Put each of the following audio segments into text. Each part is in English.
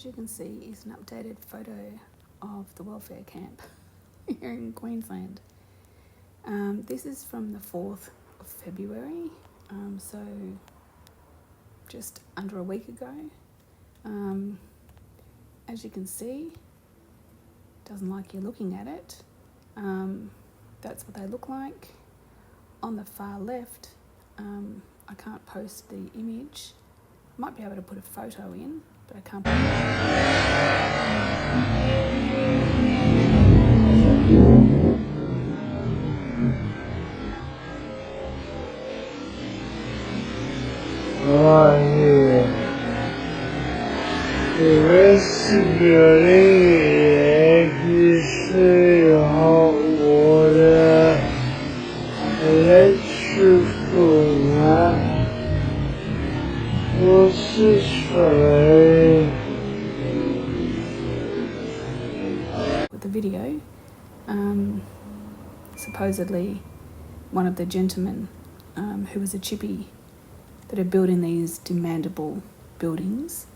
as you can see, is an updated photo of the welfare camp here in Queensland. This is from the 4th of February, so just under a week ago. As you can see, doesn't like you looking at it. That's what they look like. On the far left, I can't post the image. Might be able to put a photo in, but I can't. Right here. The rest of the building is hot water, electrical, what's this for? With the video, supposedly one of the gentlemen who was a chippy that are building these demandable buildings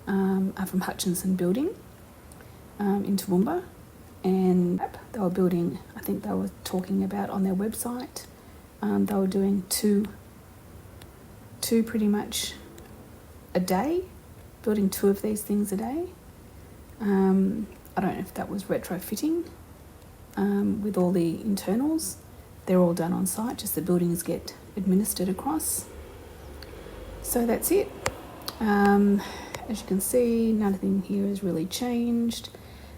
are from Hutchinson Building in Toowoomba, and they were building, I think they were talking about on their website, they were doing two pretty much a day, building 2 of these things a day. I don't know if that was retrofitting with all the internals. They're all done on site, just the buildings get administered across. So that's it. As you can see, nothing here has really changed.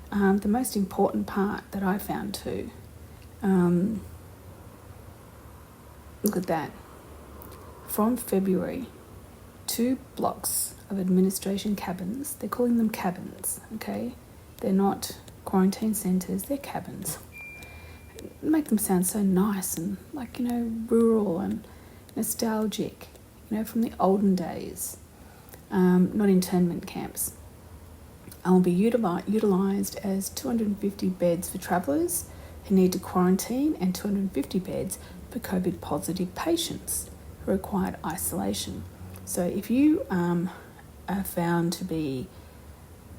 The most important part that I found too, look at that. From February, 2 blocks of administration cabins. They're calling them cabins, okay? They're not quarantine centres, they're cabins. Make them sound so nice and like, rural and nostalgic, from the olden days. Not internment camps. And will be utilised as 250 beds for travellers who need to quarantine and 250 beds for COVID positive patients who required isolation. So if you are found to be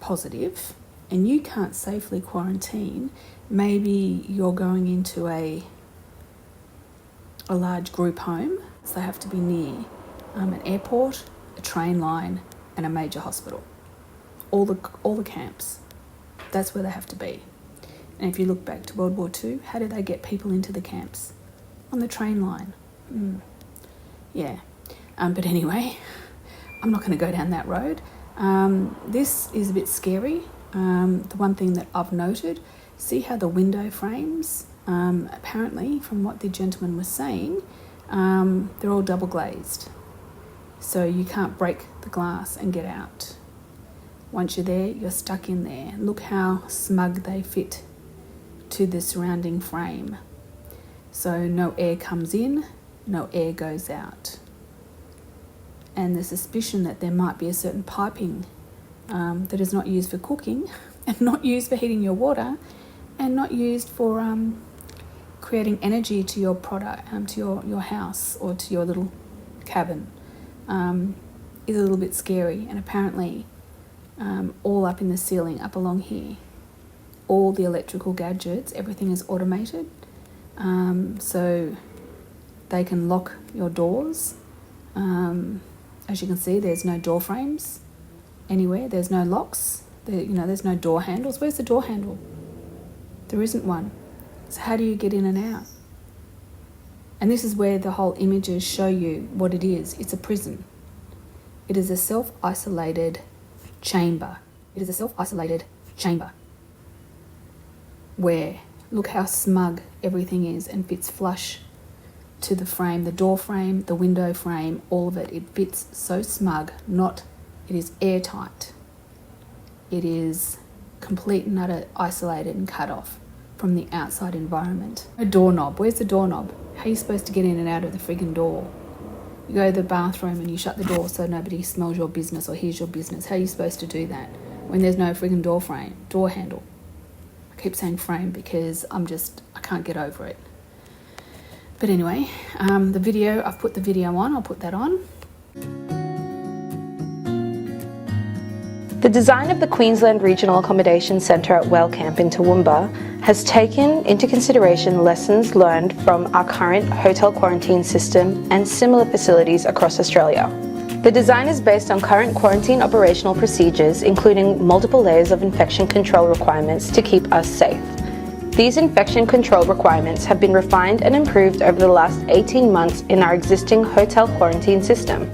positive and you can't safely quarantine, maybe you're going into a large group home, so they have to be near an airport, a train line and a major hospital. All the camps, that's where they have to be. And if you look back to World War II, how did they get people into the camps? On the train line. Yeah. But anyway, I'm not going to go down that road. This is a bit scary. The one thing that I've noted, see how the window frames, apparently from what the gentleman was saying, they're all double glazed. So you can't break the glass and get out. Once you're there, you're stuck in there. Look how smug they fit to the surrounding frame. So no air comes in, no air goes out. And the suspicion that there might be a certain piping that is not used for cooking and not used for heating your water and not used for creating energy to your product, to your house or to your little cabin, is a little bit scary. And apparently all up in the ceiling, up along here, all the electrical gadgets, everything is automated, so they can lock your doors. As you can see, there's no door frames anywhere. There's no locks. There's no door handles. Where's the door handle? There isn't one. So how do you get in and out? And this is where the whole images show you what it is. It's a prison. It is a self-isolated chamber. It is a self-isolated chamber where, look how smug everything is and fits flush to the frame, the door frame, the window frame, all of it. It fits so smug. It is airtight. It is complete and utter isolated and cut off from the outside environment. A doorknob. Where's the doorknob? How are you supposed to get in and out of the friggin' door? You go to the bathroom and you shut the door so nobody smells your business or hears your business. How are you supposed to do that when there's no friggin' door handle? I keep saying frame because I can't get over it. But anyway, the video, I've put the video on, I'll put that on. The design of the Queensland Regional Accommodation Centre at WELLCAMP in Toowoomba has taken into consideration lessons learned from our current hotel quarantine system and similar facilities across Australia. The design is based on current quarantine operational procedures, including multiple layers of infection control requirements to keep us safe. These infection control requirements have been refined and improved over the last 18 months in our existing hotel quarantine system.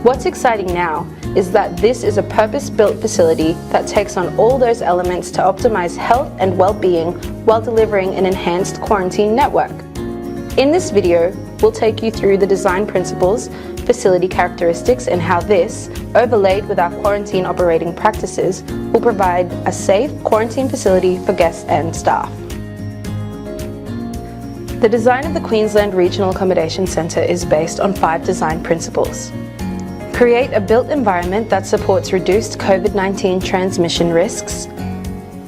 What's exciting now is that this is a purpose-built facility that takes on all those elements to optimise health and well-being while delivering an enhanced quarantine network. In this video, we'll take you through the design principles, facility characteristics, and how this, overlaid with our quarantine operating practices, will provide a safe quarantine facility for guests and staff. The design of the Queensland Regional Accommodation Centre is based on 5 design principles. Create a built environment that supports reduced COVID-19 transmission risks.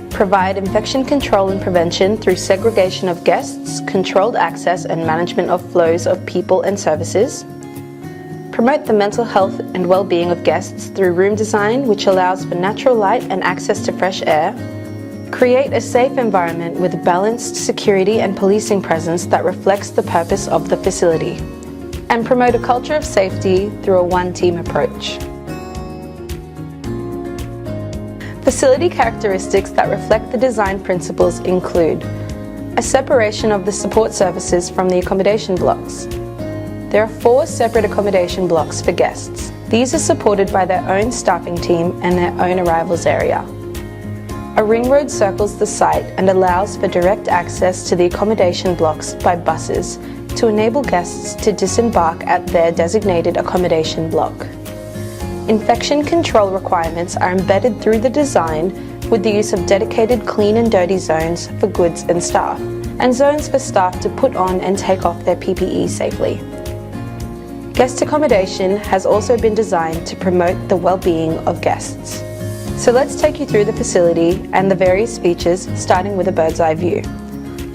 Provide infection control and prevention through segregation of guests, controlled access and management of flows of people and services. Promote the mental health and well-being of guests through room design, which allows for natural light and access to fresh air. Create a safe environment with balanced security and policing presence that reflects the purpose of the facility. And promote a culture of safety through a one-team approach. Facility characteristics that reflect the design principles include a separation of the support services from the accommodation blocks. There are 4 separate accommodation blocks for guests. These are supported by their own staffing team and their own arrivals area. A ring road circles the site and allows for direct access to the accommodation blocks by buses to enable guests to disembark at their designated accommodation block. Infection control requirements are embedded through the design with the use of dedicated clean and dirty zones for goods and staff, and zones for staff to put on and take off their PPE safely. Guest accommodation has also been designed to promote the well-being of guests. So let's take you through the facility and the various features, starting with a bird's eye view.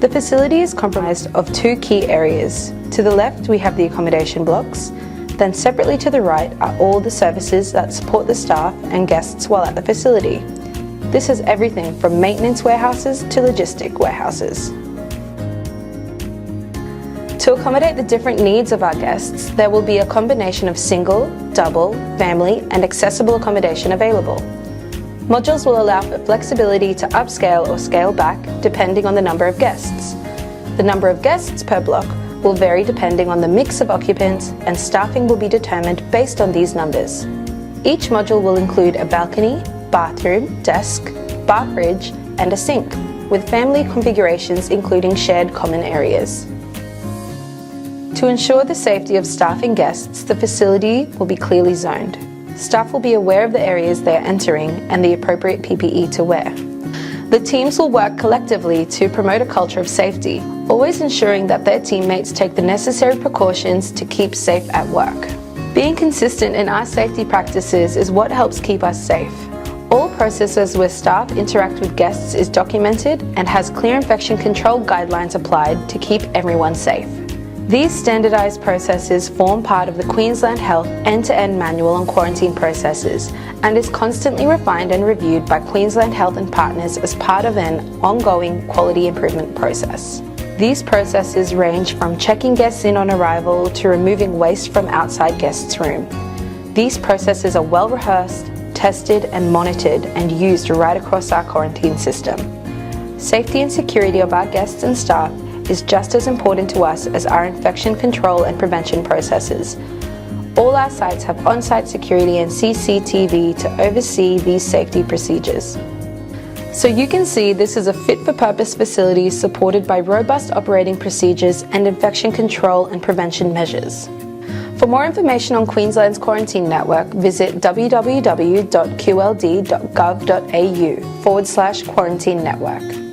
The facility is comprised of 2 key areas. To the left, we have the accommodation blocks. Then separately to the right are all the services that support the staff and guests while at the facility. This has everything from maintenance warehouses to logistic warehouses. To accommodate the different needs of our guests, there will be a combination of single, double, family, and accessible accommodation available. Modules will allow for flexibility to upscale or scale back depending on the number of guests. The number of guests per block will vary depending on the mix of occupants, and staffing will be determined based on these numbers. Each module will include a balcony, bathroom, desk, bar fridge, and a sink, with family configurations including shared common areas. To ensure the safety of staff and guests, the facility will be clearly zoned. Staff will be aware of the areas they are entering and the appropriate PPE to wear. The teams will work collectively to promote a culture of safety, always ensuring that their teammates take the necessary precautions to keep safe at work. Being consistent in our safety practices is what helps keep us safe. All processes where staff interact with guests is documented and has clear infection control guidelines applied to keep everyone safe. These standardised processes form part of the Queensland Health end-to-end manual on quarantine processes and is constantly refined and reviewed by Queensland Health and partners as part of an ongoing quality improvement process. These processes range from checking guests in on arrival to removing waste from outside guests' room. These processes are well rehearsed, tested and monitored and used right across our quarantine system. Safety and security of our guests and staff is just as important to us as our infection control and prevention processes. All our sites have on-site security and CCTV to oversee these safety procedures. So you can see this is a fit-for-purpose facility supported by robust operating procedures and infection control and prevention measures. For more information on Queensland's quarantine network, visit www.qld.gov.au/quarantine network.